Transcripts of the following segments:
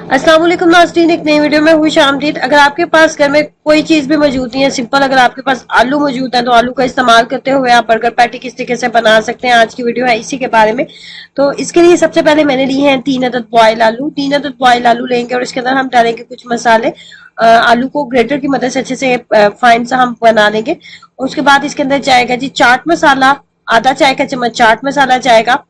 अस्सलाम वालेकुम नाज़रीन, एक नई वीडियो में खुश आमदीद। अगर आपके पास घर में कोई चीज भी मौजूद नहीं है, सिंपल अगर आपके पास आलू मौजूद है तो आलू का इस्तेमाल करते हुए आप बर्गर पैटी किस तरीके से बना सकते हैं, आज की वीडियो है इसी के बारे में। तो इसके लिए सबसे पहले मैंने लिए हैं 3 अदद बॉयल आलू। 3 अदद बॉयल आलू लेंगे और इसके अंदर हम डालेंगे कुछ मसाले। आलू को ग्रेटर की मदद से अच्छे से फाइन सा हम बना लेंगे। उसके बाद इसके अंदर जाएगा जी चाट मसाला, आधा चाय का चम्मच चाट मसाला जाएगा।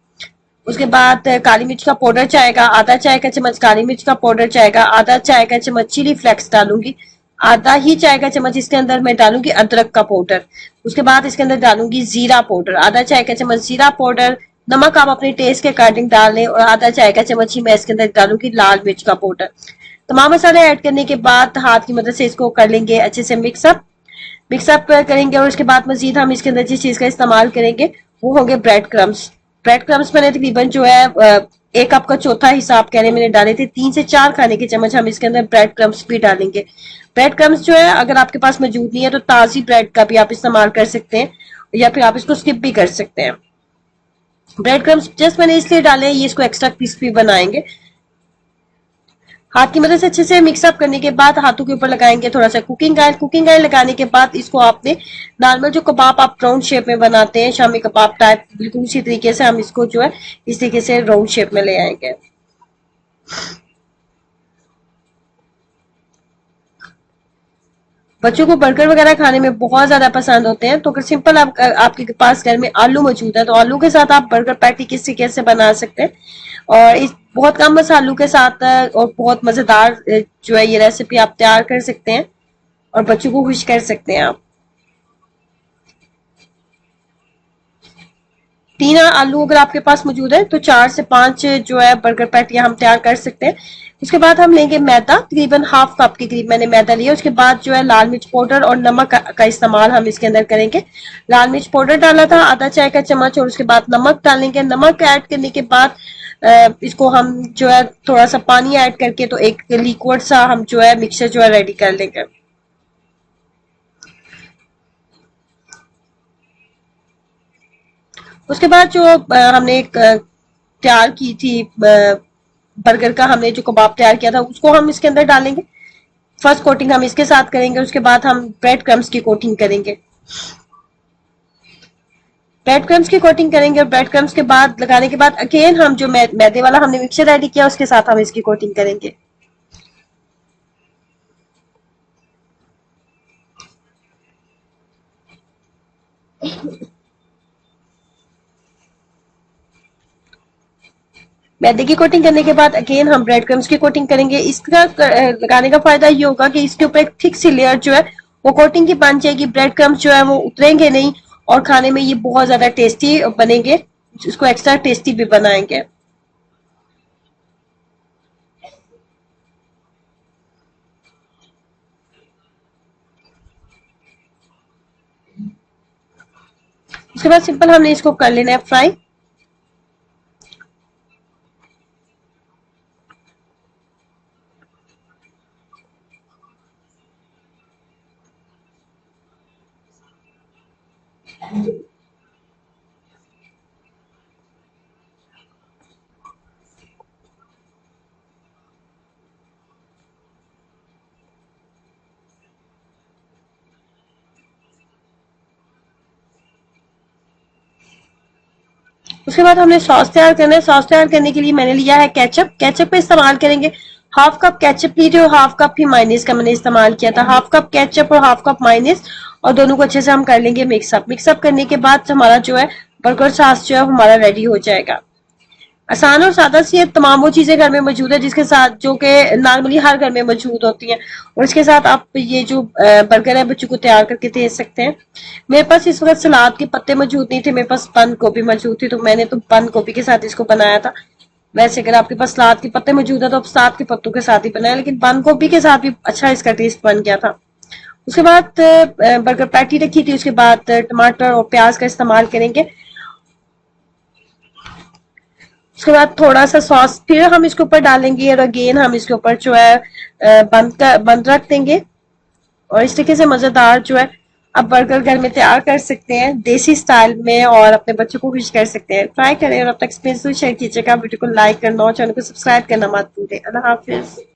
उसके बाद काली मिर्च का पाउडर जाएगा, आधा चाय का चम्मच काली मिर्च का पाउडर जाएगा, आधा चाय का चम्मच चिली फ्लेक्स डालूंगी, आधा ही चाय का चम्मच इसके अंदर मैं डालूंगी अदरक का पाउडर। उसके बाद इसके अंदर डालूंगी जीरा पाउडर, आधा चाय का चम्मच जीरा पाउडर। नमक आप अपने टेस्ट के अकॉर्डिंग डाल लें और आधा चाय का चम्मच ही मैं इसके अंदर डालूंगी लाल मिर्च का पाउडर। तमाम मसाले ऐड करने के बाद हाथ की मदद से इसको कर लेंगे अच्छे से मिक्सअप करेंगे। और उसके बाद मजीद हम इसके अंदर जिस चीज का इस्तेमाल करेंगे वो होंगे ब्रेड क्रम्स। ब्रेड क्रम्स मैंने तकरीबन जो है 1 कप का चौथा हिस्सा आप कहने मैंने डाले थे। 3 से 4 खाने के चम्मच हम इसके अंदर ब्रेड क्रम्स भी डालेंगे। ब्रेड क्रम्स जो है अगर आपके पास मौजूद नहीं है तो ताजी ब्रेड का भी आप इस्तेमाल कर सकते हैं या फिर आप इसको स्किप भी कर सकते हैं। ब्रेड क्रम्स जस्ट मैंने इसलिए डाले हैं, ये इसको एक्स्ट्रा क्रिस्पी बनाएंगे। हाथ की मदद से अच्छे से मिक्सअप करने के बाद हाथों के ऊपर लगाएंगे थोड़ा सा कुकिंग ऑयल। कुकिंग ऑयल लगाने के बाद इसको आपने नॉर्मल जो कबाब आप राउंड शेप में बनाते हैं, शामी कबाब टाइप, बिल्कुल उसी तरीके से हम इसको जो है इस तरीके से राउंड शेप में ले आएंगे। बच्चों को बर्गर वगैरह खाने में बहुत ज्यादा पसंद होते हैं, तो अगर सिंपल आपके पास घर में आलू मौजूद है तो आलू के साथ आप बर्गर पैटी किस तरीके से बना सकते हैं। और इस बहुत कम मसालों के साथ और बहुत मजेदार जो है ये रेसिपी आप तैयार कर सकते हैं और बच्चों को खुश कर सकते हैं आप। 3 आलू अगर आपके पास मौजूद है तो 4 से 5 जो है बर्गर पैटियां हम तैयार कर सकते हैं। उसके बाद हम लेंगे मैदा, तकरीबन हाफ कप के करीब मैंने मैदा लिया। उसके बाद जो है लाल मिर्च पाउडर और नमक का इस्तेमाल हम इसके अंदर करेंगे। लाल मिर्च पाउडर डाला था आधा चाय का चम्मच और उसके बाद नमक डालेंगे। नमक ऐड करने के बाद इसको हम जो है थोड़ा सा पानी ऐड करके तो एक लिक्विड सा हम जो है मिक्सचर जो है रेडी कर लेंगे। उसके बाद जो हमने एक तैयार की थी बर्गर का, हमने जो कबाब तैयार किया था उसको हम इसके अंदर डालेंगे। फर्स्ट कोटिंग हम इसके साथ करेंगे, उसके बाद हम ब्रेड क्रम्स की कोटिंग करेंगे। ब्रेड क्रम्स की कोटिंग करेंगे और ब्रेड क्रम्स के बाद लगाने के बाद अगेन हम जो मैदे वाला हमने मिक्सचर रेडी किया उसके साथ हम इसकी कोटिंग करेंगे। मैदे की कोटिंग करने के बाद अगेन हम ब्रेड क्रम्स की कोटिंग करेंगे। इसका लगाने का फायदा ये होगा कि इसके ऊपर एक थिक सी लेयर जो है वो कोटिंग की बन जाएगी। ब्रेड क्रम्स जो है वो उतरेंगे नहीं और खाने में ये बहुत ज्यादा टेस्टी बनेंगे, इसको एक्स्ट्रा टेस्टी भी बनाएंगे। उसके बाद सिंपल हमने इसको कर लेना है फ्राई। उसके बाद हमने सॉस तैयार करना है। सॉस तैयार करने के लिए मैंने लिया है केचप। केचप का इस्तेमाल करेंगे। हाफ कप केचप लीजिए और हाफ कप ही माइनस का मैंने इस्तेमाल किया था। हाफ कप केचप और हाफ कप माइनस और दोनों को अच्छे से हम कर लेंगे मिक्सअप। मिक्सअप करने के बाद हमारा जो है बर्गर सॉस जो है हमारा रेडी हो जाएगा। आसान और सादा सी है, तमाम वो चीजें घर में मौजूद है जिसके साथ जो कि नॉर्मली हर घर में मौजूद होती हैं और इसके साथ आप ये जो बर्गर है बच्चों को तैयार करके दे सकते हैं। मेरे पास इस वक्त सलाद के पत्ते मौजूद नहीं थे, मेरे पास बंद गोभी मौजूद थी तो मैंने तो बंद गोभी के साथ इसको बनाया था। वैसे अगर आपके पास सलाद के पत्ते मौजूद है तो आप सलाद के पत्तों के साथ ही बनाया, लेकिन बंद गोभी के साथ भी अच्छा इसका टेस्ट बन गया था। उसके बाद बर्गर पैटी रखी थी, उसके बाद टमाटर और प्याज का इस्तेमाल करेंगे। उसके बाद थोड़ा सा सॉस फिर हम इसके ऊपर डालेंगे और अगेन हम इसके ऊपर जो है बंद रख देंगे और इस तरीके से मजेदार जो है आप बर्गर घर में तैयार कर सकते हैं देसी स्टाइल में और अपने बच्चों को खुश कर सकते हैं। ट्राई करें और अपना एक्सपीरियंस शेयर कीजिएगा। वीडियो को लाइक करना और चैनल को सब्सक्राइब करना मत भूलें। अल्लाह हाफिज।